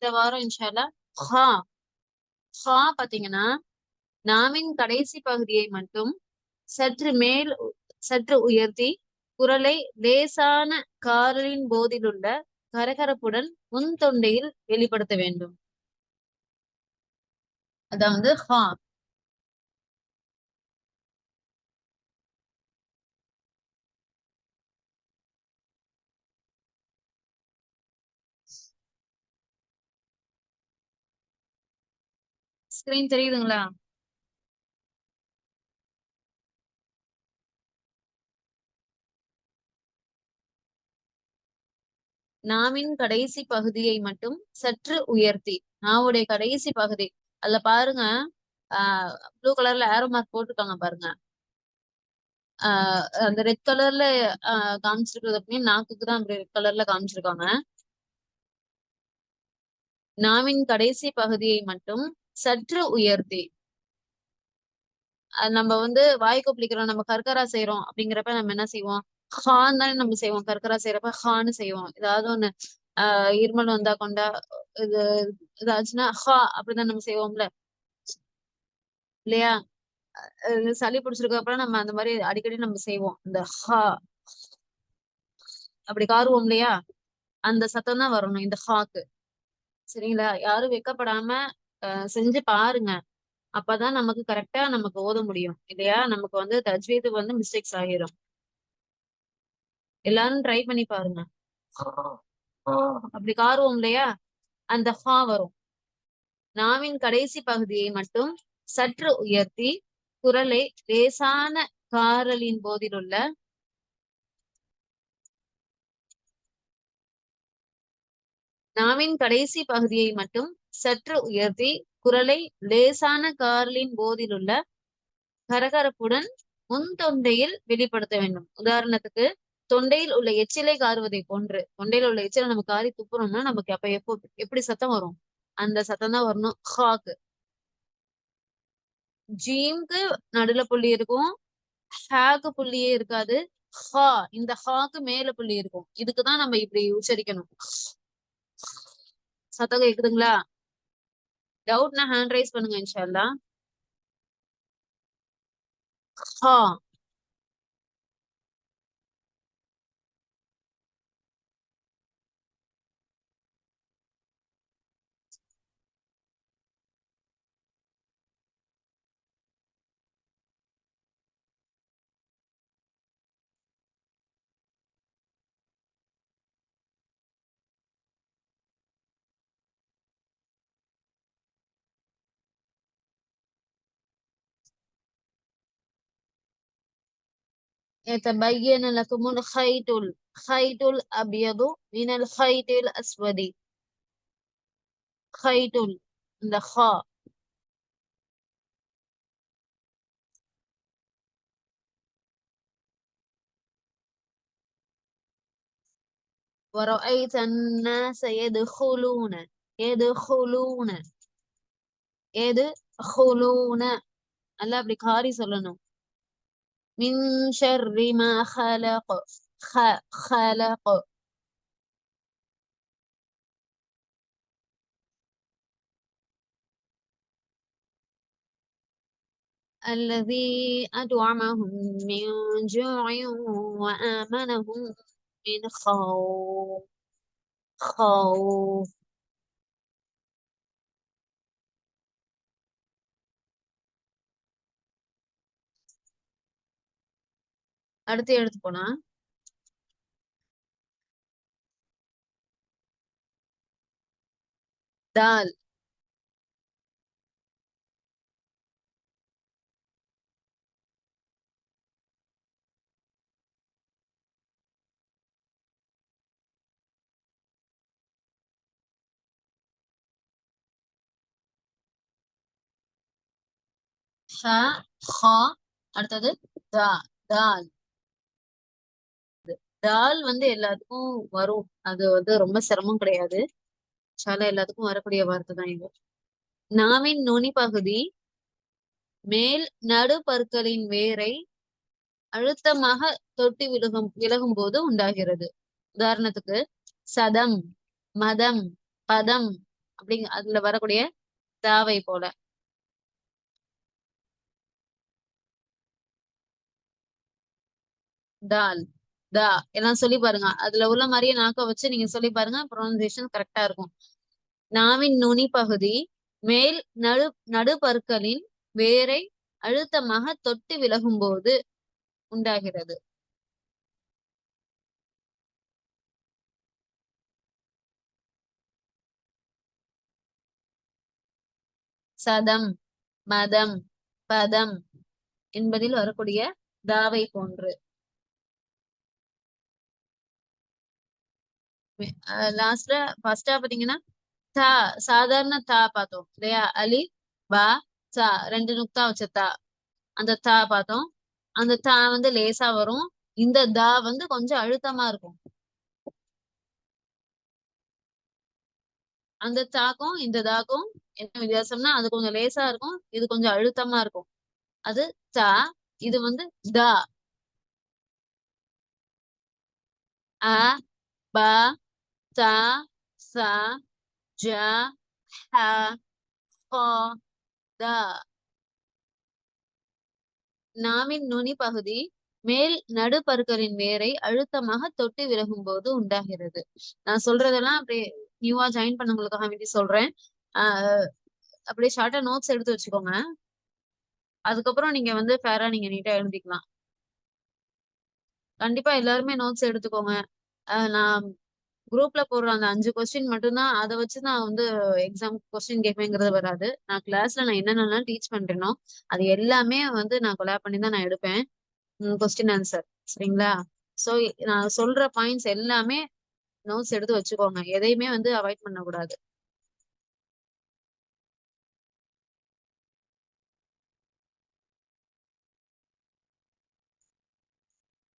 இந்த வாரம் இன்ஷா அல்லாஹ் ஹா ஹா பாத்தீங்கன்னா நாவின் கடைசி பகுதியை மட்டும் சற்று மேல் சற்று உயர்த்தி குரலை லேசான காரலின் போதிலுள்ள கரகரப்புடன் முன் தொண்டையில் வெளிப்படுத்த வேண்டும். அதாவது ஹா. ஸ்கிரீன் தெரியுதுங்களா? நாவின் கடைசி பகுதியை மட்டும் சற்று உயர்த்தி, நாவுடைய கடைசி பகுதி அதுல பாருங்க. ப்ளூ கலர்ல ஏரோ மார்க் போட்டிருக்காங்க பாருங்க. அந்த ரெட் கலர்ல காமிச்சிருக்கிறது அப்படின்னு நாக்குக்கு தான் அப்படி ரெட் கலர்ல காமிச்சிருக்காங்க. நாவின் கடைசி பகுதியை மட்டும் சற்று உயர்த்தி, நம்ம வந்து வாய் கொப்பளிக்கிறோம், நம்ம கற்கரா செய்யறோம் அப்படிங்கிறப்ப நம்ம என்ன செய்வோம்? ஹான் தானே நம்ம செய்வோம். கற்கரா செய்யறப்ப ஹான்னு செய்வோம். ஏதாவது ஒண்ணு இருமல் வந்தா கொண்டா இது இதாச்சுன்னா ஹா அப்படிதான் நம்ம செய்வோம்ல, இல்லையா? சளி பிடிச்சிருக்க அப்புறம் நம்ம அந்த மாதிரி அடிக்கடி நம்ம செய்வோம். இந்த ஹா அப்படி காருவோம் இல்லையா? அந்த சத்தம் தான் வரணும் இந்த ஹாக்கு. சரிங்களா? யாரும் வெக்கப்படாம செஞ்சு பாருங்க. அப்பதான் நமக்கு கரெக்டா நமக்கு ஓத முடியும் இல்லையா? நமக்கு வந்து தஜ்வீது வந்து மிஸ்டேக்ஸ் ஆகிரும். எல்லாரும் ட்ரை பண்ணி பாருங்க. அப்படி காருவோம் இல்லையா? அந்த ஹா வரும். நாவின் கடைசி பகுதியை மட்டும் சற்று உயர்த்தி குரலை லேசான காரலின் போதிலுள்ள நாவின் கடைசி பகுதியை மட்டும் சற்று உயர்த்தி குரலை லேசான காரலின் போதிலுள்ள கரகரப்புடன் முன் தொண்டையில் வெளிப்படுத்த வேண்டும். உதாரணத்துக்கு தொண்டையில் உள்ள எச்சிலை காருவதை போன்று, தொண்டையில உள்ள எச்சிலை நம்ம காரி துப்புறோம்னா நமக்கு அப்ப எப்படி சத்தம் வரும்? அந்த சத்தம் தான் வரணும் ஹாக்கு. ஜீம்க்கு நடுல புள்ளி இருக்கும், ஹாக்கு புள்ளியே இருக்காது. ஹா, இந்த ஹாக்கு மேல புள்ளி இருக்கும். இதுக்குதான் நம்ம இப்படி உச்சரிக்கணும். சத்தம் கேக்குதுங்களா? டவுட்னா ஹேண்ட் ரைஸ் பண்ணுங்க இன்ஷா அல்லாஹ். ஹா. يتبين لكم الخيط الأبيض من الخيط الأسود. خيط இந்த ஹா. ورأيت الناس يدخلون يدخلون அல்ல அப்படி காரி சொல்லணும். من شر ما خلق خلق. الذي أطعمهم من جوع وآمنهم من خوف. அடுத்து எடுத்து போனா தால். ஹ, ஹா. அடுத்தது தா. தால். தால் வந்து எல்லாத்துக்கும் வரும். அது வந்து ரொம்ப சிரமம் கிடையாது. சால எல்லாத்துக்கும் வரக்கூடிய வார்த்தை தான் இது. நாவின் நுனி பகுதி மேல் நடு பற்களின் வேரை அழுத்தமாக தொட்டி விலகும் போது உண்டாகிறது. உதாரணத்துக்கு சதம், மதம், பதம், அதுல வரக்கூடிய தாவை போல. தால், தா எல்லாம் சொல்லி பாருங்க. அதுல உள்ள மாதிரியே நாக்க வச்சு நீங்க சொல்லி பாருங்க. ப்ரொனன்சியேஷன் கரெக்டா இருக்கும். நாவின் நுனி பகுதி மேல் நடுபற்களின் வேரை அழுத்தமாக தொட்டு விலகும் போது உண்டாகிறது. சதம், மதம், பதம் என்பதில் வரக்கூடிய தாவை போன்று. லாஸ்ட்ல ஃபர்ஸ்டா பாத்தீங்கன்னா தா, சாதாரண தா பார்த்தோம் இல்லையா? அலி, பா, சா, ரெண்டு நுக்தா வச்ச தா, அந்த தா பார்த்தோம். அந்த தா வந்து லேசா வரும். இந்த தா வந்து கொஞ்சம் அழுத்தமா இருக்கும். அந்த தாக்கும் இந்த தாக்கும் என்ன வித்தியாசம்னா, அது கொஞ்சம் லேசா இருக்கும், இது கொஞ்சம் அழுத்தமா இருக்கும். அது தா, இது வந்து தா. அ, ப, த, ச, ஜ, ஹ, ப, த. நாவின் நுனி பகுதி மேல் நடுப்பற்களின் வேரை அழுத்தமாக தொட்டு விலகும் போது உண்டாகிறது. நான் சொல்றதெல்லாம் அப்படியே நியூவா ஜாயின் பண்ணவங்களுக்காக வேண்டி சொல்றேன். ஆஹ் அப்படியே ஷார்ட்டா நோட்ஸ் எடுத்து வச்சுக்கோங்க. அதுக்கப்புறம் நீங்க வந்து ஃபேரா நீங்க நீட்டா எழுதிக்கலாம். கண்டிப்பா எல்லாருமே நோட்ஸ் எடுத்துக்கோங்க. நான் குரூப்ல போடுற அந்த 5 கொஸ்டின் மட்டும்தான், அதை வச்சு நான் வந்து எக்ஸாம் கொஸ்டின் கேட்பேங்கிறது வராது. நான் கிளாஸ்ல நான் என்னென்னலாம் டீச் பண்றேனோ அது எல்லாமே வந்து நான் கொலாப் பண்ணி தான் நான் எடுப்பேன். Question answer. சரிங்களா? சோ நான் சொல்ற பாயிண்ட்ஸ் எல்லாமே நோட்ஸ் எடுத்து வச்சுக்கோங்க. எதையுமே வந்து அவாய்ட் பண்ணக்கூடாது.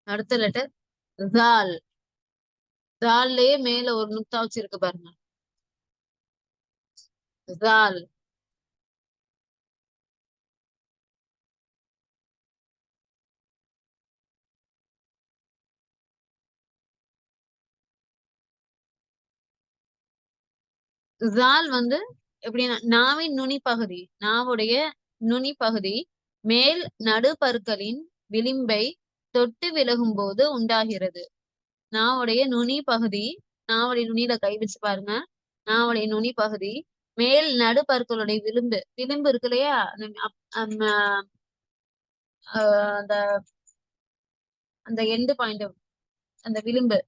அடுத்த லெட்டர் தால். தால்லயே மேல ஒரு நுக்தா வச்சிருக்கு பாருங்க. தால். தால் வந்து எப்படின்னா நாவின் நுனி பகுதி, நாவுடைய நுனி பகுதி மேல் நடுப்பற்களின் விளிம்பை தொட்டு விலகும் போது உண்டாகிறது. நாவுடைய நுனி பகுதி, நாவுடைய நுனியில கை வச்சு பாருங்க. நாவுடைய நுனி பகுதி மேல் நடுப்பற்களுடைய விளிம்பு, விளிம்பு இருக்கு இல்லையா? அந்த அந்த அந்த எண்டு பாயிண்ட், அந்த விளிம்பு,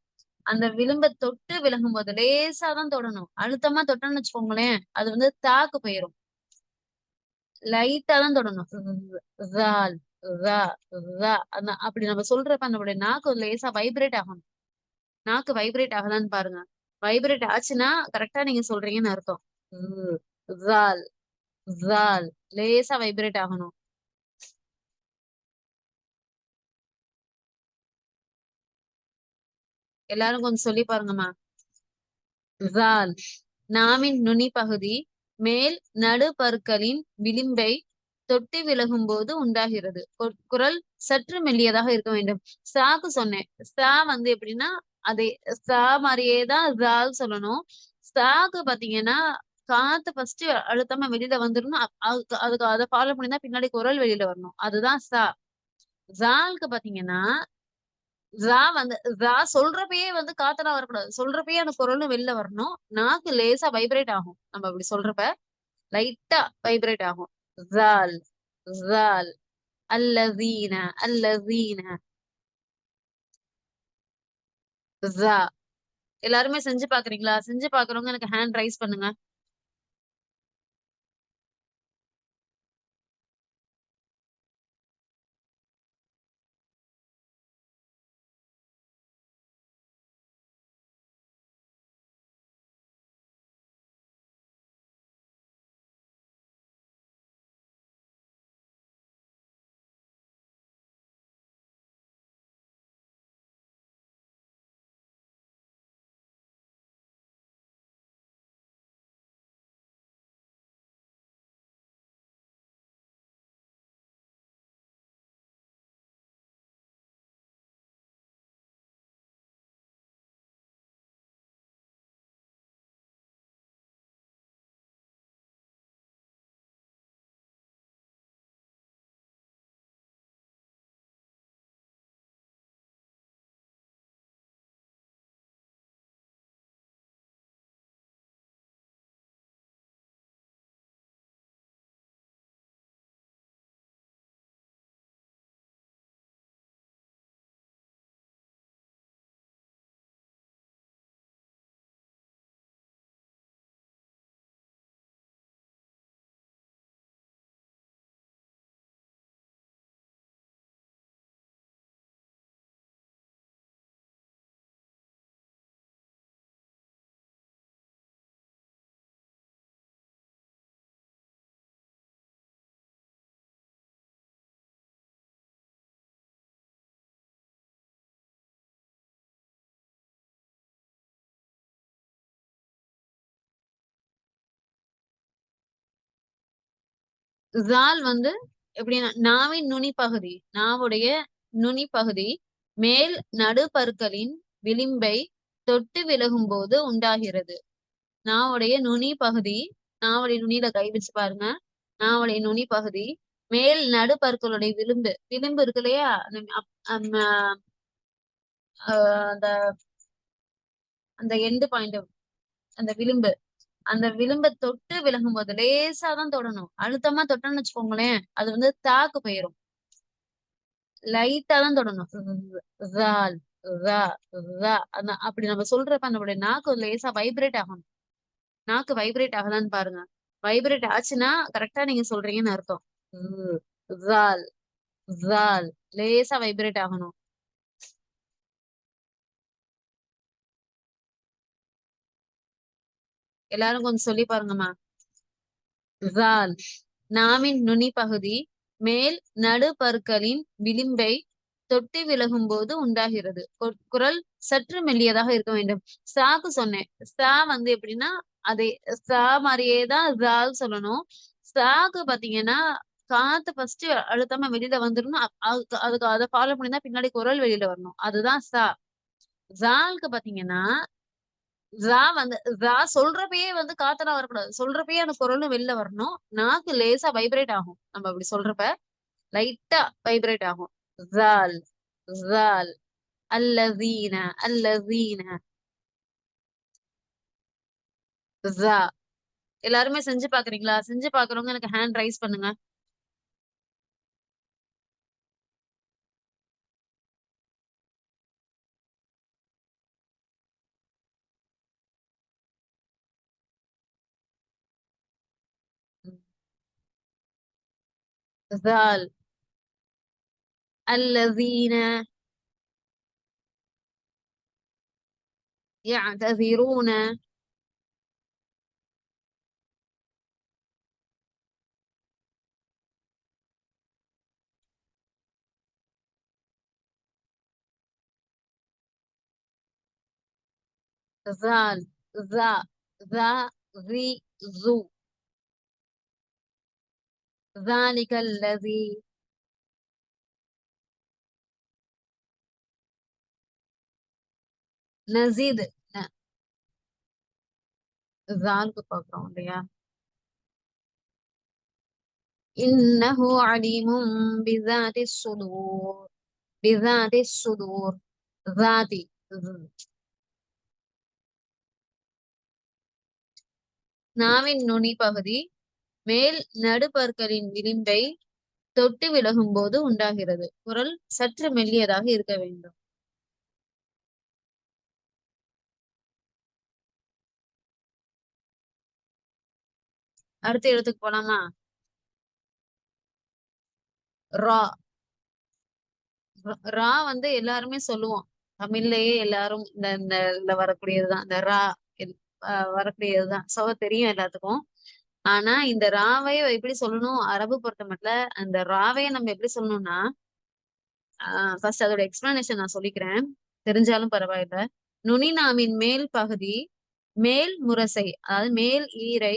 அந்த விளிம்பை தொட்டு விலகும் போது லேசா தான் தொடணும். அழுத்தமா தொட்டோம்னு வச்சுக்கோங்களேன், அது வந்து தாக்கு போயிரும். லைட்டா தான் தொடணும். றால், ரா, ரா. அப்படி நம்ம சொல்றப்ப நம்மளுடைய நாக்கு லேசா வைப்ரேட் ஆகணும். நாக்கு வைப்ரேட் ஆகலான்னு பாருங்க. வைப்ரேட் ஆச்சுன்னா கரெக்டா நீங்க சொல்றீங்கன்னு அர்த்தம். ர், றால், றால். லேசா வைப்ரேட் ஆகணும். எல்லாரும் கொஞ்சம் சொல்லி பாருங்கம்மா. றால். நாவின் நுனி பகுதி மேல் நடுப்பற்களின் விளிம்பை தொட்டு விலகும் போது உண்டாகிறது. குரல் சற்று மெல்லியதாக இருக்க வேண்டும். சாக்கு சொன்னேன். சா வந்து எப்படின்னா அதே சா மாதிரியே தான் றால் சொல்லணும். சாக்கு பாத்தீங்கன்னா காத்து ஃபர்ஸ்ட் அழுத்தமா வெளியில வந்துடணும். அதுக்கு அதை ஃபாலோ பண்ணி தான் பின்னாடி குரல் வெளியில வரணும். அதுதான் சா. ஜால்க்கு பாத்தீங்கன்னா வந்து சொல்றப்பயே வந்து காத்தெல்லாம் வரக்கூடாது. சொல்றப்பயே அந்த குரலும் வெளில வரணும். நாக்கு லேசா வைப்ரேட் ஆகும். நம்ம அப்படி சொல்றப்ப லைட்டா வைப்ரேட் ஆகும். ஜால், ஜால், அல்லதீன, அல்லதீன, ஜா. எல்லாருமே செஞ்சு பாக்குறீங்களா? செஞ்சு பாக்குறவங்க எனக்கு ஹேண்ட் ரைஸ் பண்ணுங்க. ஜால் வந்து எப்படின்னா நாவின் நுனி பகுதி, நாவுடைய நுனி பகுதி மேல் நடுப்பற்களின் விளிம்பை தொட்டு விலகும் போது உண்டாகிறது. நாவுடைய நுனி பகுதி, நாவுடைய நுனியில கை வச்சு பாருங்க. நாவுடைய நுனி பகுதி மேல் நடுப்பற்களுடைய விளிம்பு, விளிம்பு இருக்கு இல்லையா, அந்த அந்த எண்டு பாயிண்ட், அந்த விளிம்பு, அந்த விளிம்பை தொட்டு விலகும் போது லேசா தான் தொடணும். அழுத்தமா தொட்டோம்னு வச்சுக்கோங்களேன், அது வந்து தாக்கு போயிரும். லைட்டா தான் தொடணும். ஸால், ஸா, ஸா. அப்படி நம்ம சொல்றப்ப நம்மளுடைய நாக்கு லேசா வைப்ரேட் ஆகணும். நாக்கு வைப்ரேட் ஆகலான்னு பாருங்க. வைப்ரேட் ஆச்சுன்னா கரெக்டா நீங்க சொல்றீங்கன்னு அர்த்தம். ஸு, ஸால், ஸால். லேசா வைப்ரேட் ஆகணும். எல்லாரும் கொஞ்சம் சொல்லி பாருங்கம்மா. ஸால் நாவின் நுனி பகுதி மேல் நடுப்பற்களின் விளிம்பை தொட்டி விலகும் போது உண்டாகிறது. குரல் சற்று மெல்லியதாக இருக்க வேண்டும். சாக்கு சொன்னேன். சா வந்து எப்படின்னா அதே சா மாதிரியே தான் ஜால் சொல்லணும். சாக்கு பாத்தீங்கன்னா காத்து ஃபர்ஸ்ட் அழுத்தமா வெளியில வந்துடணும். அதுக்கு அதை ஃபாலோ பண்ணி தான் பின்னாடி குரல் வெளியில வரணும். அதுதான் சா. ஜாலுக்கு பாத்தீங்கன்னா வந்து சொல்றப்பயே வந்து காத்தெல்லாம் வரக்கூடாது. சொல்றப்பயே அந்த குரலும் வெளில வரணும். நாக்கு லேசா வைப்ரேட் ஆகும். நம்ம அப்படி சொல்றப்ப லைட்டா வைப்ரேட் ஆகும். ஜால், ஜால், அல்லதீன, அல்லதீன, ஜா. எல்லாருமே செஞ்சு பாக்குறீங்களா? செஞ்சு பாக்குறவங்க எனக்கு ஹேண்ட் ரைஸ் பண்ணுங்க. ஜால், அல்லதீன يعتذرون. زال، ذا، ذا، ذي، ذو. ذلك الذي. نزيد. ذால்க்கு பாக்குறோம் இல்லையா? إنه عليم بذات الصدور. بذات الصدور. ذاتي. நாவின் நுனி பகுதி மேல் நடுப்பற்களின் விளிம்பை தொட்டு விலகும் போது உண்டாகிறது. குரல் சற்று மெல்லியதாக இருக்க வேண்டும். அடுத்த எழுத்துக்கு போலாமா? ரா. ரா வந்து எல்லாருமே சொல்லுவோம். தமிழ்லயே எல்லாரும் இந்த இந்த இதுல வரக்கூடியதுதான் இந்த ரா. வரக்கூடியதுதான் சோ தெரியும் எல்லாத்துக்கும். ஆனா இந்த ராவை எப்படி சொல்லணும் அரபு பொறுத்த மட்டும், அந்த ராவைய நம்ம எப்படி சொல்லணும்னா, ஃபர்ஸ்ட் அதோட எக்ஸ்பிளனேஷன் நான் சொல்லிக்கிறேன். தெரிஞ்சாலும் பரவாயில்ல. நுனிநாவின் மேல் பகுதி மேல் முரசை, அதாவது மேல் ஈரை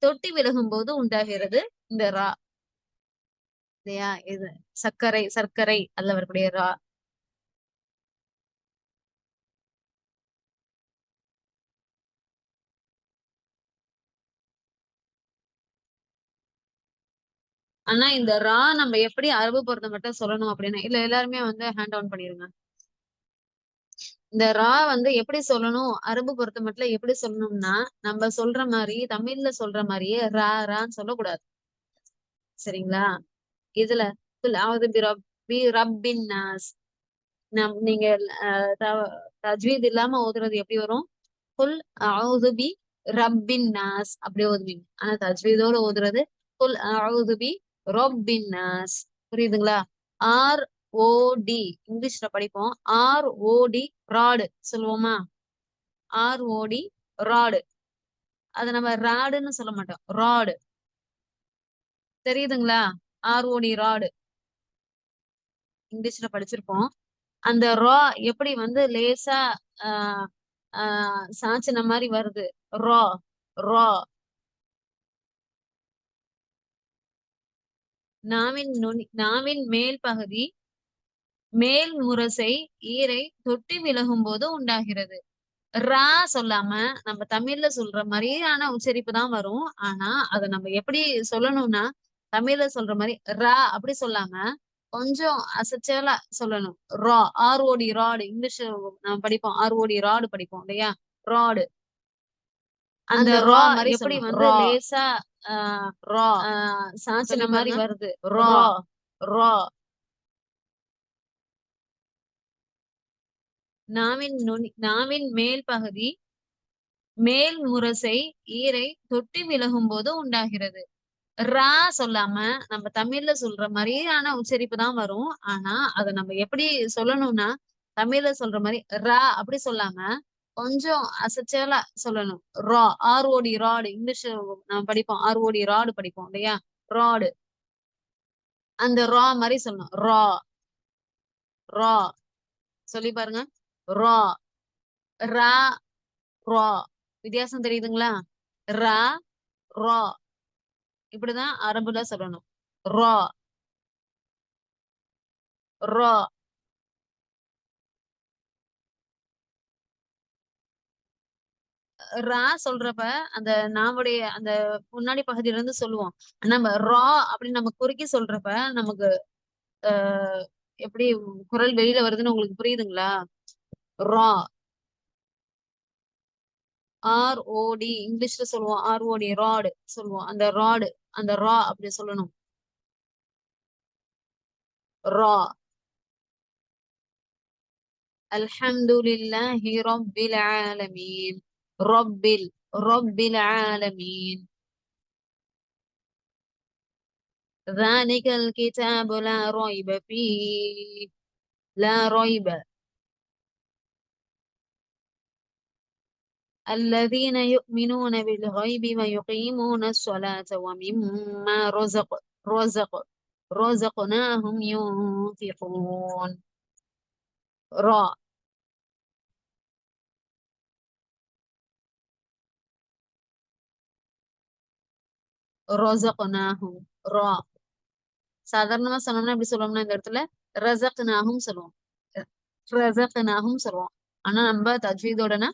தொட்டி விலகும் போது உண்டாகிறது இந்த ரா. இல்லையா? இது சர்க்கரை, சர்க்கரை அல்ல வரக்கூடிய ரா. ஆனா இந்த ரா நம்ம எப்படி அரபு பொறுத்த மட்டும் சொல்லணும் அப்படின்னா, இல்ல எல்லாருமே வந்து ஹேண்ட் ஆன் பண்ணிருங்க. இந்த ரா வந்து எப்படி சொல்லணும் அரபு பொறுத்த மட்டும் எப்படி சொல்லணும்னா, நம்ம சொல்ற மாதிரி தமிழ்ல சொல்ற மாதிரியே ரா ரான்னு சொல்லக்கூடாது. சரிங்களா? இதுல அவது ரப்பின் நாஸ். நீங்க தஜ்வீத் இல்லாம ஓதுறது எப்படி வரும்? குல் அவுது பி ரப்பின் நாஸ் அப்படி ஓதுவீங்க. ஆனா தஜ்வீதோட ஓதுறது குல் அவுது பி ரொப்பின் நாஸ். புரியுதுங்களா? ஆர் ஓடி இங்கிலீஷ்ல படிப்போம். ஆர் ஓடி ராடு சொல்லுவோமா? ஆர் ஓடி ராடு. அத நம்ம ராடுன்னு சொல்ல மாட்டோம். ராடு. தெரியுதுங்களா? ஆர் ஓடி ராடு இங்கிலீஷ்ல படிச்சிருப்போம். அந்த ரா எப்படி வந்து லேசா ஆஹ் சாச்சின மாதிரி வருது. ரா, ரா. நாவின் மேல் பகுதி மேல் முரசை ஈரை தொட்டி விலகும் போது உண்டாகிறது. ரா சொல்லாம நம்ம தமிழ்ல சொல்ற மாதிரியான உச்சரிப்பு தான் வரும். ஆனா அதை நம்ம எப்படி சொல்லணும்னா தமிழ்ல சொல்ற மாதிரி ரா அப்படி சொல்லாம கொஞ்சம் அசைச்சலா சொல்லணும். ரா, ஆர்ஓடி, ராடு. இங்கிலீஷ் நம்ம படிப்போம், ஆர்ஓடி ராடு படிப்போம் இல்லையா, ராடு. அந்த ரா எப்படி வந்து லேசா சாச்சின மாதிரி வருது. ரா ரா. நாவின் மேல் பகுதி மேல் முரசை ஈரை தொட்டி விலகும் போது உண்டாகிறது. ரா சொல்லாம நம்ம தமிழ்ல சொல்ற மாதிரியான உச்சரிப்பு தான் வரும். ஆனா அதை நம்ம எப்படி சொல்லணும்னா தமிழ்ல சொல்ற மாதிரி ரா அப்படி சொல்லாம கொஞ்சம் அசைச்சலா சொல்லணும். ரா, ஆர்ஓடி ராடு. இங்கிலீஷ் நம்ம படிப்போம், ஆர்ஓடி ராடு படிப்போம் இல்லையா, ராடு. அந்த ரா மாதிரி சொல்லணும். ரா ரா சொல்லி பாருங்க. ரா ரா ரா. வித்தியாசம் தெரியுதுங்களா? ரா ரா இப்படிதான் அரபுல சொல்லணும். ரா ரா. ரா சொல்றப்ப அந்த நாவுடைய அந்த முன்னாடி பகுதியில இருந்து சொல்லுவோம். நம்ம ரா அப்படின்னு நம்ம குறுக்கி சொல்றப்ப நமக்கு எப்படி குரல் வெளியில வருதுன்னு உங்களுக்கு புரியுதுங்களா? ரா, ஆர்ஓடி இங்கிலீஷ்ல சொல்லுவோம், ஆர்ஓடி ராடு சொல்லுவோம். அந்த ராடு, அந்த ரா அப்படி சொல்லணும். ரா. அல்ஹம்துலில்லாஹி ரப்பில் ஆலமீன். ரப்பில் ஆலமீன். ذلك الكتاب لا ريب فيه. لا ريب. الذين يؤمنون بالغيب ويقيمون الصلاة ومما رزقناهم ينفقون. را. ரஸக்னாஹும். ரா. சாதாரணமா சொன்னோம்னா எப்படி சொல்லுவோம்னா இந்த இடத்துல ரஸக்னாஹும் சொல்லுவோம். ரஸக்னாஹும் சொல்லுவோம். ஆனா நம்ம தஜ்வீதோடனா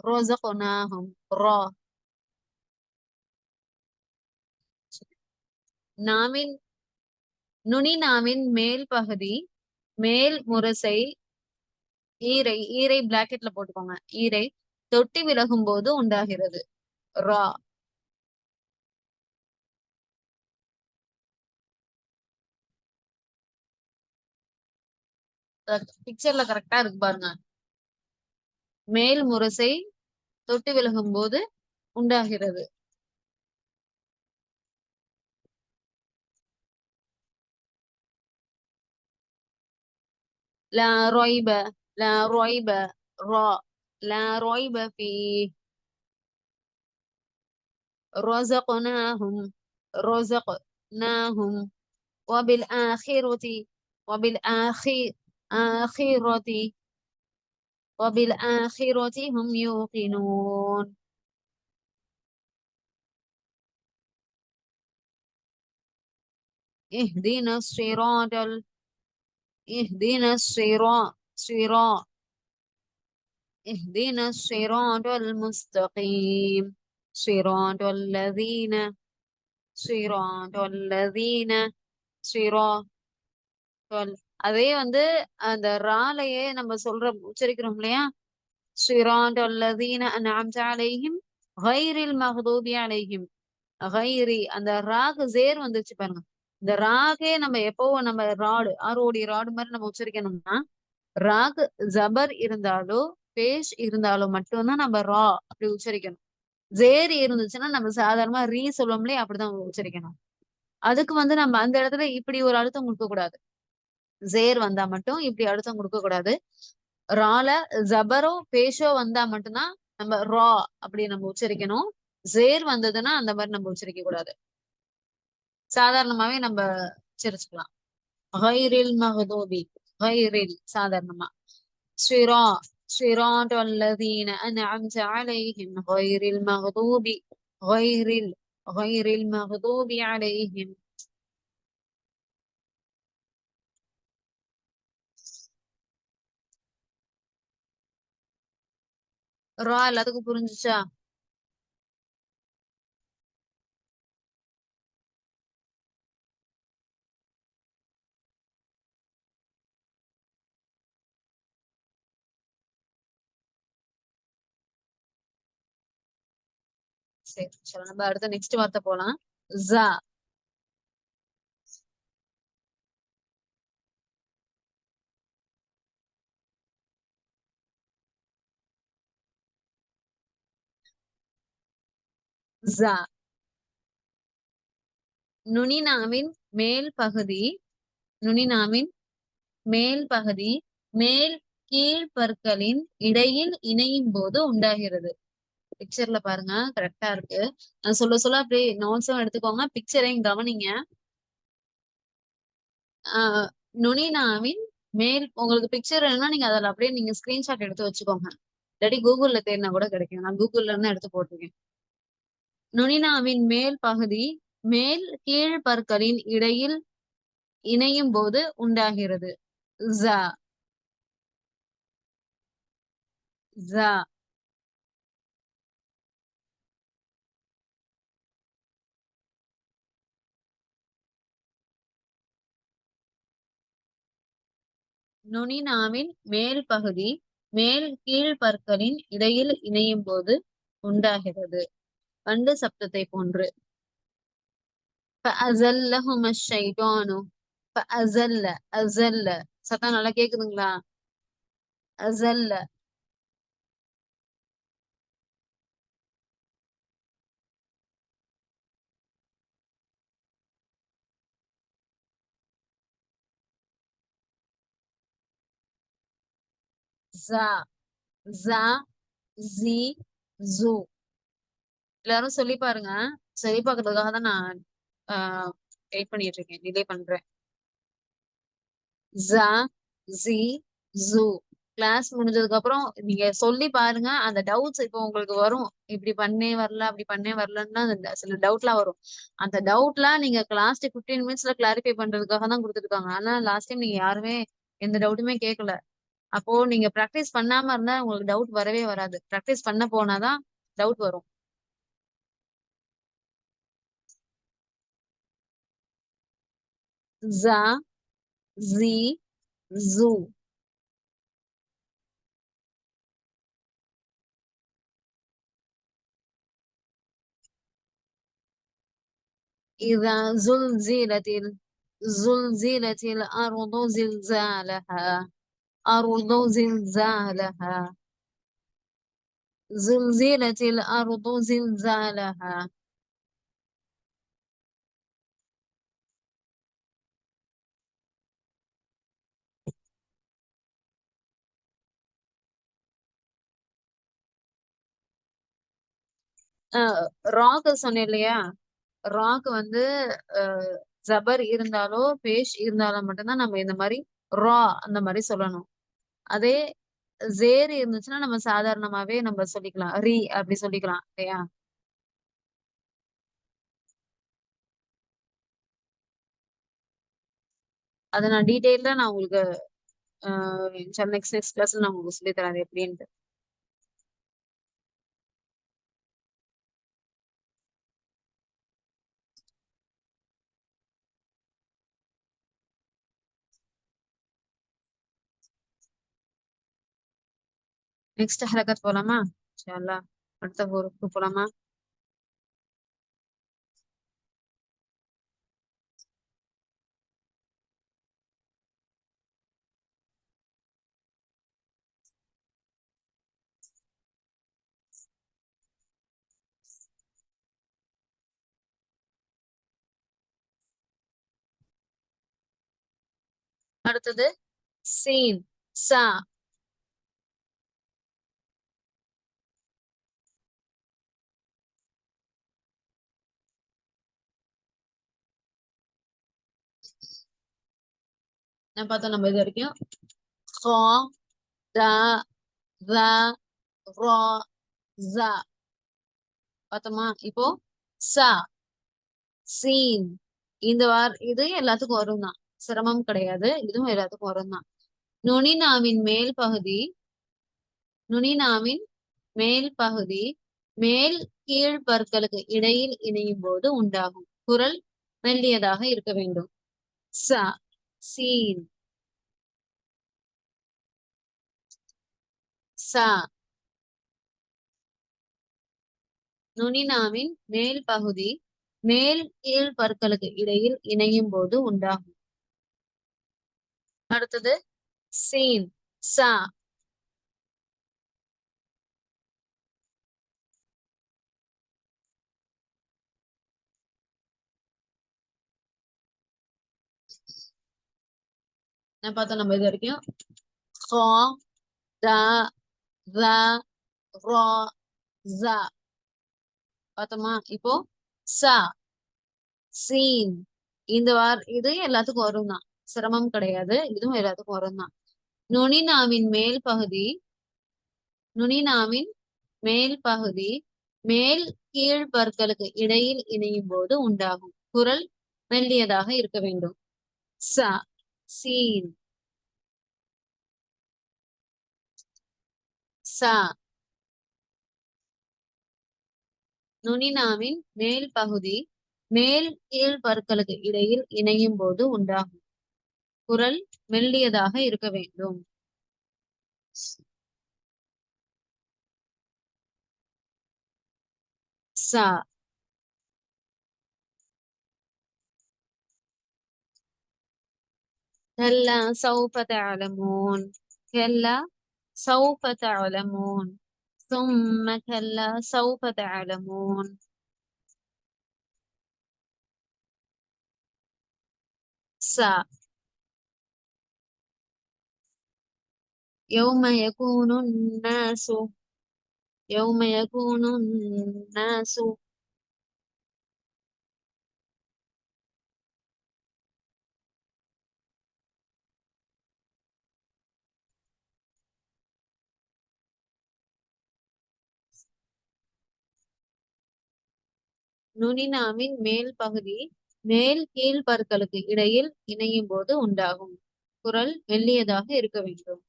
ரஸக்னாஹும். ரா. நாவின் மேல் பகுதி மேல் முரசை ஈரை பிராக்கெட்ல போட்டுக்கோங்க. ஈரை தொட்டி விலகும் போது உண்டாகிறது. ரா. பிக்சர்ல கரெக்டா இருக்கு பாருங்க. மேல் முரசை தொட்டி விலகும் போது உண்டாகிறது. லா ரொய்ப. லா ரொய்ப. ரா. லா ரொய்ப فيه. رزقناهم. رزقناهم. وبالآخرة آخرة وبالآخرة هم يوقنون. اهدنا الصراط اهدنا الصراط المستقيم. صراط الذين صراط الذين صراط. அதே வந்து அந்த ராலையே நம்ம உச்சரிக்கிறோம் இல்லையா, صراط الذين أنعمت عليهم غير المغضوب عليهم. غيري அந்த ராகு ஜேர் வந்துருச்சு பாருங்க. இந்த ராகே நம்ம எப்பவும் நம்ம ராடு, ஆரோடி ராடு மாதிரி நம்ம உச்சரிக்கணும்னா ராகு ஜபர் இருந்தாலோ பேஷ் இருந்தாலோ மட்டும்தான் நம்ம ரா அப்படி உச்சரிக்கணும். ஜேர் இருந்துச்சுன்னா நம்ம சாதாரணமா ரீ சொல்லுவோம்லே அப்படிதான் உச்சரிக்கணும். அதுக்கு வந்து நம்ம அந்த இடத்துல இப்படி ஒரு அழுத்தம் கொடுக்க கூடாது. ஜேர் வந்தா மட்டும் இப்படி அழுத்தம் கொடுக்க கூடாது. ரால ஜபரோ பேஷோ வந்தா மட்டும்தான் நம்ம ரா அப்படி நம்ம உச்சரிக்கணும். ஜேர் வந்ததுன்னா அந்த மாதிரி நம்ம உச்சரிக்க கூடாது. சாதாரணமாவே நம்ம உச்சரிச்சுக்கலாம். غيرில் மகதூபி. غيرில் சாதாரணமா. صراط الذين أنعمت عليهم غير المغضوب عليهم. ரா எல்லாத்துக்கும் புரிஞ்சுச்சா? சரி, சரி, நம்ம அடுத்த நெக்ஸ்ட் வார்த்தை போலாம். ஜா. ஜா. நுனினாவின் மேல் பகுதி. நுனினாவின் மேல் பகுதி மேல் கீழ் பற்களின் இடையில் இணையும் போது உண்டாகிறது. பிக்சர்ல பாருங்க, கரெக்டா இருக்கு. நான் சொல்ல சொல்ல அப்படியே நோட்ஸும் எடுத்துக்கோங்க, பிக்சரையும் கவனிங்க. ஆஹ் நுனினாவின் மேல், உங்களுக்கு பிக்சர் வேணும்னா நீங்க அதில் அப்படியே நீங்க ஸ்கிரீன்ஷாட் எடுத்து வச்சுக்கோங்க. இல்லாட்டி கூகுள்ல தேடினா கூட கிடைக்கும். நான் கூகுள்ல இருந்து எடுத்து போட்டிருக்கேன். நுனினாவின் மேல் பகுதி மேல் கீழ் பற்களின் இடையில் இணையும் போது உண்டாகிறது. ஜ. ஜ. நுனினாவின் மேல் பகுதி மேல் கீழ் பற்களின் இடையில் இணையும் போது உண்டாகிறது. வண்டு சப்தத்தை போன்று. فأزلهما الشيطان. فأزل. أزل. சத்தம் நல்லா கேக்குதுங்களா? அசல்ல. ஜா. ஜா. ஜி. ஜூ. எல்லாரும் சொல்லி பாருங்க. சொல்லி பார்க்கறதுக்காக தான் நான் வெயிட் பண்ணிட்டு இருக்கேன், டிலே பண்றேன். ஜா. ஜி. ஜூ. கிளாஸ் முடிஞ்சதுக்கு அப்புறம் நீங்க சொல்லி பாருங்க. அந்த டவுட்ஸ் இப்போ உங்களுக்கு வரும், இப்படி பண்ணே வரல அப்படி பண்ணே வரலன்னா சில டவுட்லாம் வரும். அந்த டவுட்லாம் நீங்க லாஸ்ட் 15 மினிட்ஸ்ல கிளாரிஃபை பண்றதுக்காக தான் கொடுத்துருக்காங்க. ஆனா லாஸ்ட் டைம் நீங்க யாருமே எந்த டவுட்டுமே கேட்கல. அப்போ நீங்க ப்ராக்டிஸ் பண்ணாம இருந்தா உங்களுக்கு டவுட் வரவே வராது. ப்ராக்டிஸ் பண்ண போனாதான் டவுட் வரும். ஜா. ஜி. ஜூ. إذا زلزلت الأرض زلزالها. أرض زلزالها. زلزلت الأرض زلزالها. ராக் சொன்னேன் இல்லையா? ராக் வந்து ஜபர் இருந்தாலோ பேஷ் இருந்தாலும் மட்டும்தான் நம்ம இந்த மாதிரி ரா அந்த மாதிரி சொல்லணும். அதே ஜேர் இருந்துச்சுன்னா நம்ம சாதாரணமாவே நம்ம சொல்லிக்கலாம், ரி அப்படி சொல்லிக்கலாம் இல்லையா? அதை நான் டீட்டெயில்டா நான் உங்களுக்கு நெக்ஸ்ட் நெக்ஸ்ட் கிளாஸ்ல நான் உங்களுக்கு சொல்லி தரேன் அது எப்படின்ட்டு. நெக்ஸ்ட் ஹரகத் போலாமா? இன்ஷா அல்லாஹ். அடுத்த ஊருக்கு போலாமா? அடுத்தது சீன். சா. நான் பார்த்தோம் நம்ம இது வரைக்கும் ஹா, தா, தா, ரா, ஜா பார்த்தோமா? இப்போ சா. சீன். இந்த இது எல்லாத்துக்கும் வரும் தான், சிரமம் கிடையாது, இதுவும் எல்லாத்துக்கும் வரும் தான். நுனிநாவின் மேல் பகுதி. நுனிநாவின் மேல் பகுதி மேல் கீழ் பற்களுக்கு இடையில் இணையும் போது உண்டாகும். குரல் மெல்லியதாக இருக்க வேண்டும். ச சீன் ச நுனிநாவின் மேல் பகுதி மேல் கீழ் பற்களுக்கு இடையில் இணையும் போது உண்டாகும். அடுத்தது சீன் சா என்ன பார்த்தோம் நம்ம இது வரைக்கும்? ஹா த ர ரா ஜ பார்த்தோமா? இப்போ ச சீன் இது எல்லாத்துக்கும் வரும் தான், சிரமம் கிடையாது. இதுவும் எல்லாத்துக்கும் வரும் தான். நுனிநாவின் மேல் பகுதி நுனிநாவின் மேல் பகுதி மேல் கீழ் பற்களுக்கு இடையில் இணையும் போது உண்டாகும். குரல் மெல்லியதாக இருக்க வேண்டும். ச சீன் ச நுனிநாவின் மேல் பகுதி மேல் கீழ் பற்களுக்கு இடையில் இணையும் போது உண்டாகும். குரல் மெல்லியதாக இருக்க வேண்டும். ச كلا سوف تعلمون كلا سوف تعلمون ثم كلا سوف تعلمون. س يوم يكون الناس يوم يكون الناس நுனிநாவின் மேல் பகுதி மேல் கீழ் பற்களுக்கு இடையில் இணையும் போது உண்டாகும். குரல் மெல்லியதாக இருக்க வேண்டும்.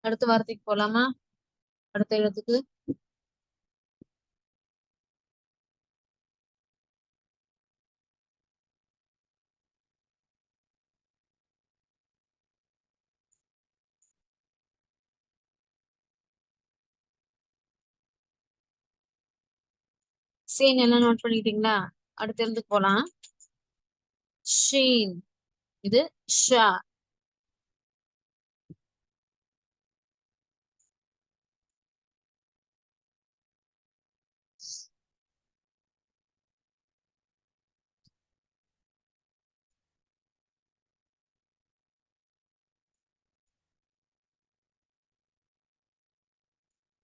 அடுத்த வார்த்தைக்கு போலாமா? அடுத்த எழுத்துக்கு சீன் எல்லாம் நோட் பண்ணிட்டீங்களா? அடுத்த எழுத்துக்கு போலாம். ஷீன் இது ஷா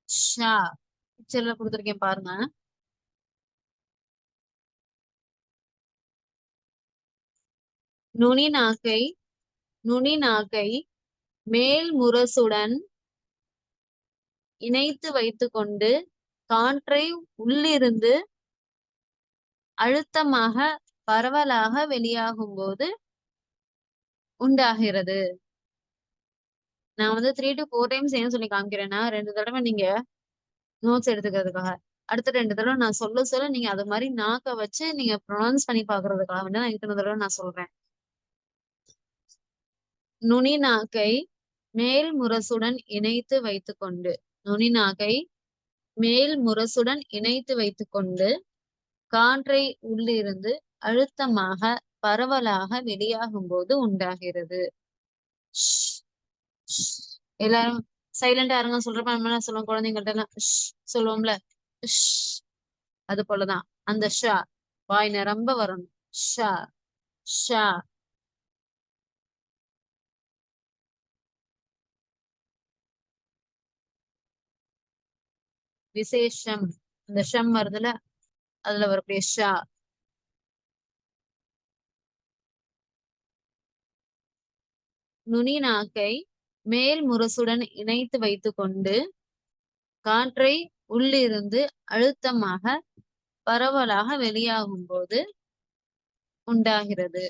ஷா பிக்சர்ல கொடுத்துருக்கேன் பாருங்க. நுனி நாக்கை நுனி நாக்கை மேல் முரசுடன் இணைத்து வைத்துக்கொண்டு காற்றை உள்ளிருந்து அழுத்தமாக பரவலாக வெளியாகும் போது உண்டாகிறது. நான் வந்து 3 to 4 டைம்ஸ் ஏன் சொல்லி காமிக்கிறேன்னா, 2 தடவை நீங்க நோட்ஸ் எடுத்துக்கிறதுக்காக. அடுத்த 2 தடவை நான் சொல்ல சொல்ல நீங்க அது மாதிரி நாக்க வச்சு நீங்க ப்ரொனவுன்ஸ் பண்ணி பாக்குறதுக்காக வேண்டி நான் இத்தனை தடவை நான் சொல்றேன். நுனி நாக்கை மேல் முரசுடன் இணைத்து வைத்துக்கொண்டு நுனி நாக்கை மேல் முரசுடன் இணைத்து வைத்துக்கொண்டு காற்றை உள்ளிருந்து அழுத்தமாக பரவலாக வெளியாகும் போது உண்டாகிறது. எல்லாரும் சைலண்டா இருங்க. சொல்றப்ப நம்ம சொல்லுவோம் குழந்தைங்கள்ட்ட எல்லாம் சொல்லுவோம்ல, அது போலதான் அந்த ஷா வாய் நிரம்ப வரணும். ஷா ஷா விசேஷம் அந்த ஷம் வருதுல, அதுல வரக்கூடிய ஷா. நுனி நாக்கை மேல் முரசுடன் இணைத்து வைத்துக்கொண்டு காற்றை உள்ளிருந்து அழுத்தமாக பரவலாக வெளியாகும் போது உண்டாகிறது.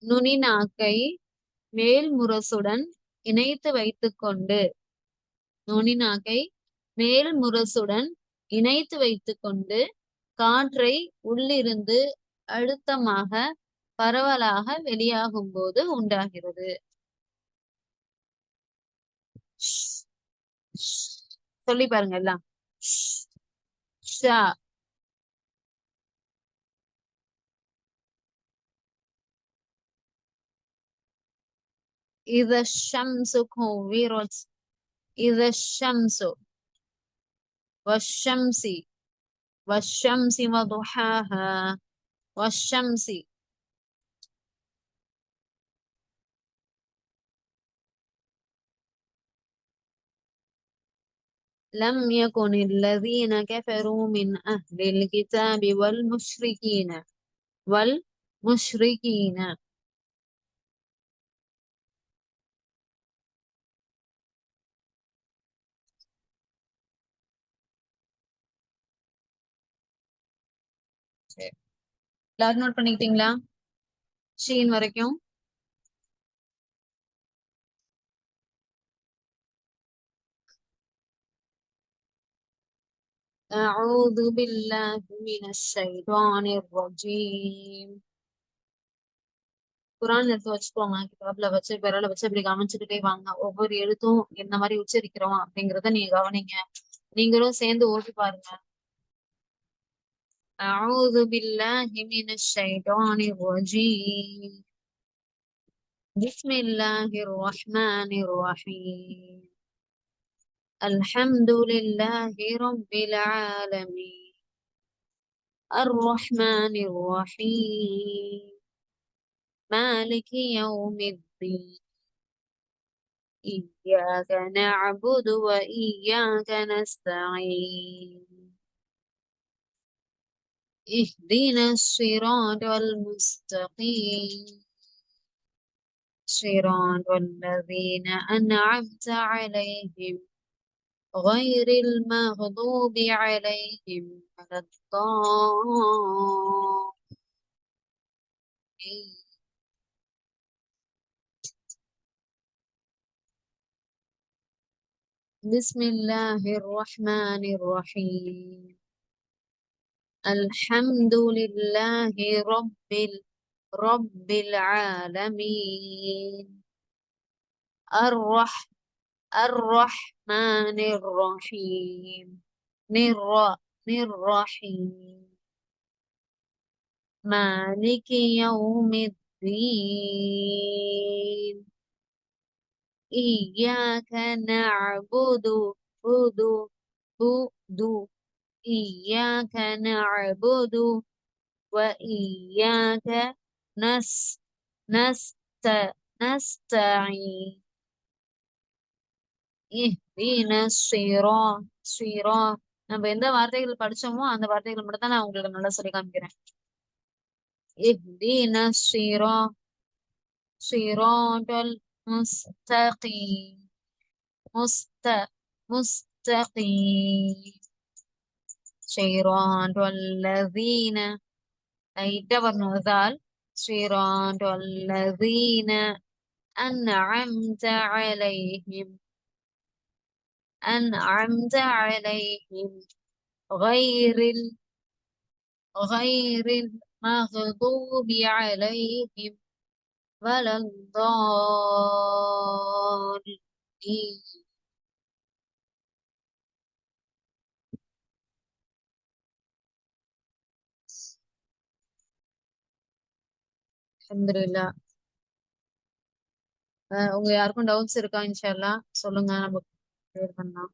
நுனி நாக்கை மேல் முரசுடன் இணைத்து வைத்துக்கொண்டு நுனி நாக்கை மேல் முரசுடன் இணைத்து வைத்துக்கொண்டு காற்றை உள்ளிருந்து அழுத்தமாக பரவலாக வெளியாகும் போது உண்டாகிறது. சொல்லி பாருங்க எல்லாம். ஷா. إذا الشمس كورت. إذا الشمس والشمس والشمس وضحاها والشمس. لم يكن الذين كفروا من أهل الكتاب والمشركين எல்லாரும் நோட் பண்ணிக்கிட்டீங்களா? ஷீன் வரைக்கும். أعوذ بالله من الشيطان الرجيم. குரான் எடுத்து வச்சுக்கோங்க. கிதாப்ல வச்சு விரல வச்சு அப்படி கவனிச்சுக்கிட்டே வாங்க. ஒவ்வொரு எழுத்தும் என்ன மாதிரி உச்சரிக்கிறோம் அப்படிங்கறத நீங்க கவனிங்க. நீங்களும் சேர்ந்து ஓட்டி பாருங்க. أعوذ بالله من الشيطان الرجيم. بسم الله الرحمن الرحيم. الحمد لله رب العالمين الرحمن الرحيم مالك يوم الدين إياك نعبد وإياك نستعين اهدنا الصراط المستقيم صراط الذين أنعمت عليهم غير المغضوب عليهم ولا الضالين. بسم الله الرحمن الرحيم. الحمد لله رب العالمين الرحمن الرحيم الرحيم مالك يوم الدين إياك نعبد إياك نعبد وإياك نستعين اهدنا الصراط. நம்ம எந்த வார்த்தைகள் படிச்சோமோ அந்த வார்த்தைகள் மட்டும் தான் நான் உங்களுக்கு நல்லா சொல்லி காமிக்கிறேன். اهدنا صراط المستقيم مستقيم صراط الذين صراط الذين أنعمت عليهم غير المغضوب عليهم ولا الضالين. அல்ஹம்துலில்லாஹ். உங்க யாருக்கும் டவுட்ஸ் இருக்கா? இன்ஷா அல்லாஹ் சொல்லுங்க, நம்ம கிளியர் பண்ணலாம்.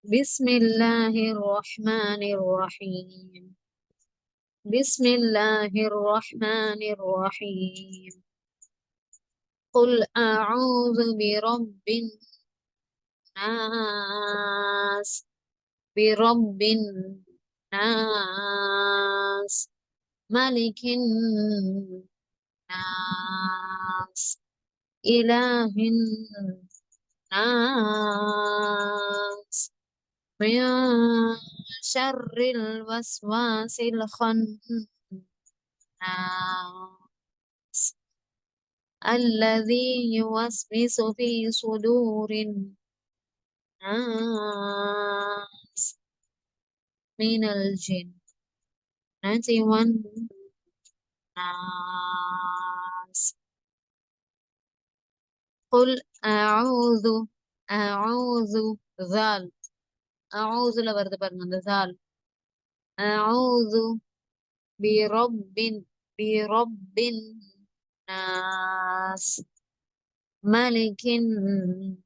பிஸ்மில்லாஹிர் ரஹ்மானிர் ரஹீம். பிஸ்மில்லாஹிர் ரஹ்மானிர் ரஹீம். قل أعوذ برب الناس برب الناس ملك الناس إله الناس من شر الوسواس الخناس الذي يوسوس في صدور الناس من الجنة والناس. قل أعوذ ذال أعوذ வருது பாருங்க அந்த ذال أعوذ برب برب الناس ملك الناس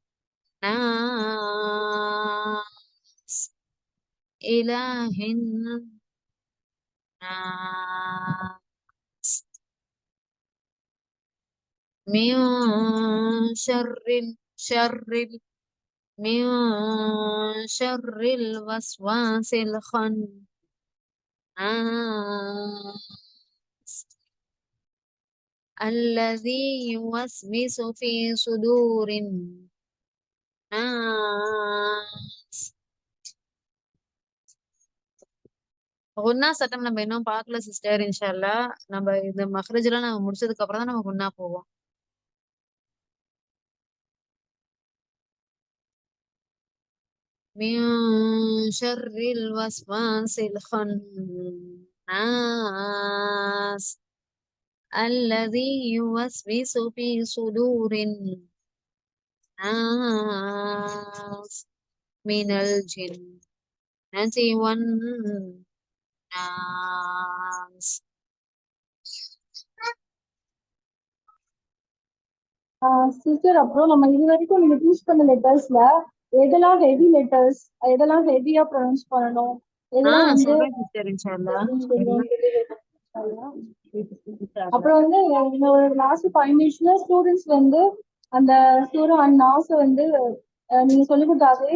إله الناس من من شر الوسواس الخناس الذي يوسوس في صدور الناس. குன்னா சட்டம் நம்ம இன்னும் பார்க்கல சிஸ்டர். இன்ஷா அல்லாஹ் நம்ம இந்த மஹ்ரஜ்லாம் நம்ம முடிச்சதுக்கு அப்புறம் தான் நம்ம குன்னா போவோம். من شر الوسواس الخناس الذي يوسوس في صدور الناس من الجنة والناس. சிஸ்டர், அப்புறம் நம்ம இது வரைக்கும் நீங்க டீச் பண்ண லெட்டர்ஸ்ல எதெல்லாம் ஹெவி லெட்டர்ஸ், எதெல்லாம் ஹெவியா ப்ரொனவுன்ஸ் பண்ணணும், எதெல்லாம் வந்து சொல்றேன் சிஸ்டர் இன்ஷா அல்லாஹ். அப்புறம் வந்து என்னோட லாஸ்ட் 5 மினிட்ஸ்ல ஸ்டூடெண்ட்ஸ் வந்து அந்த சூரா அண்ட் நாச வந்து நீங்க சொல்லி கொடுத்தாவே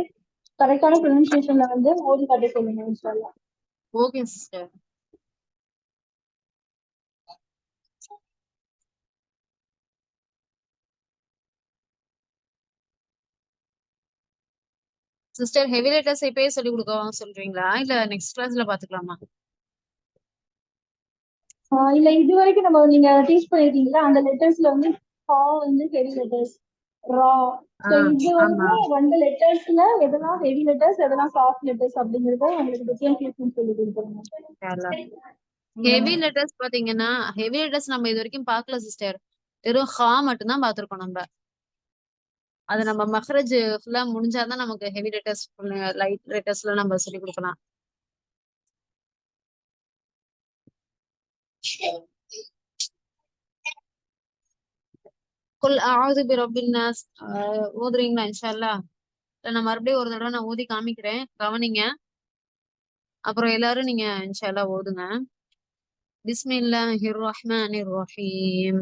கரெக்டான ப்ரொனன்சியேஷன்ல வந்து ஓதி காட்ட சொல்லுங்க இன்ஷா அல்லாஹ். Okay sister. Sister heavy letters இப்பயே சொல்லி கொடுக்க சொல்றீங்களா இல்ல நெக்ஸ்ட் கிளாஸ்ல பாத்துக்கலாமா? இல்ல இது வரைக்கும் நம்ம நீங்க டீச் பண்ணிருக்கீங்களா அந்த லெட்டர்ஸ்ல வந்து ஹா வந்து ஹெவி லெட்டர்ஸ், ரா. சோ இது வந்து அந்த லெட்டர்ஸ்ல எதெல்லாம் ஹெவி லெட்டர்ஸ், எதெல்லாம் சாஃப்ட் லெட்டர்ஸ் அப்படிங்கறத உங்களுக்கு டிஃபரன்ஷியேஷன் சொல்லி கொடுக்குறோம். ஹெவி லெட்டர்ஸ் பாத்தீங்கன்னா ஹெவி லெட்டர்ஸ் நம்ம இது வரைக்கும் பார்க்கல சிஸ்டர். வெறும் ஹா மட்டும் தான் பாத்திருக்கோம் நம்ம. அது நம்ம மஹ்ரஜ் ஃபுல்லா முடிஞ்சாதான் நமக்கு ஹெவி லெட்டர்ஸ் லைட் லெட்டர்ஸ்ல நம்ம சொல்லி கொடுக்கலாம். குல் அஊது பிரப்பின் நாஸ் ஓதுறீங்களா இன்ஷா அல்லாஹ்? நான் மறுபடியும் ஒரு தடவை நான் ஓதி காமிக்கிறேன், கவனிங்க. அப்புறம் எல்லாரும் நீங்க இன்ஷா அல்லாஹ் ஓதுங்க. பிஸ்மில்லாஹிர் ரஹ்மானிர் ரஹீம்.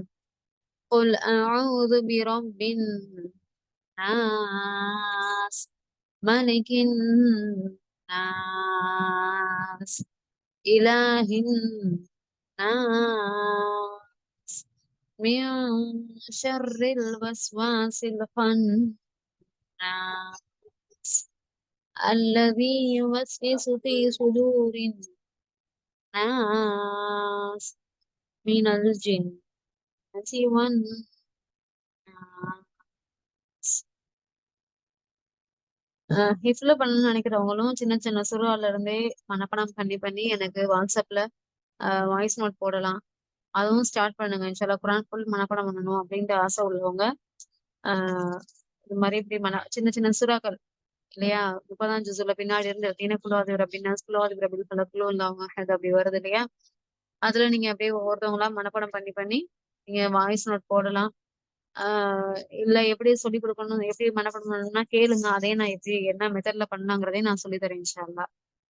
குல் அஊது பிரப்பின் நாஸ் மலிகின் நாஸ் இலாஹின் நாஸ் من شر الوسواس الخناس الذي يوسوس في صدور الناس من الجنة والناس. ஹிஃப்ல பண்ணணும்னு நினைக்கிறவங்களும் சின்ன சின்ன சுறால இருந்தே மனப்பாடம் பண்ணி எனக்கு வாட்ஸ்அப்ல வாய்ஸ் நோட் போடலாம். அதுவும் ஸ்டார்ட் பண்ணுங்க இன்ஷால்லா. குரான் ஃபுல் மனப்பாடம் பண்ணணும் அப்படின்ட்டு ஆசை உள்ளவங்க இது மாதிரி இப்படி சின்ன சின்ன சுறாக்கள் இல்லையா, 30ஆம் ஜுசுல பின்னாடி இருந்து தீனக்குழுவாதி ரப்பின்னா குழுவாதி ரபில் பலக்குழு இல்லாம அப்படி வருது இல்லையா, அதுல நீங்க அப்படியே ஒவ்வொருத்தவங்களா மனப்பாடம் பண்ணி நீங்க வாய்ஸ் நோட் போடலாம். இல்ல எப்படி சொல்லி கொடுக்கணும், எப்படி மனப்பாடம் பண்ணணும்னா கேளுங்க. அதே நான் எப்படி என்ன மெத்தட்ல பண்ணலாங்கிறதே நான் சொல்லி தரேன் இன்ஷா அல்லாஹ்.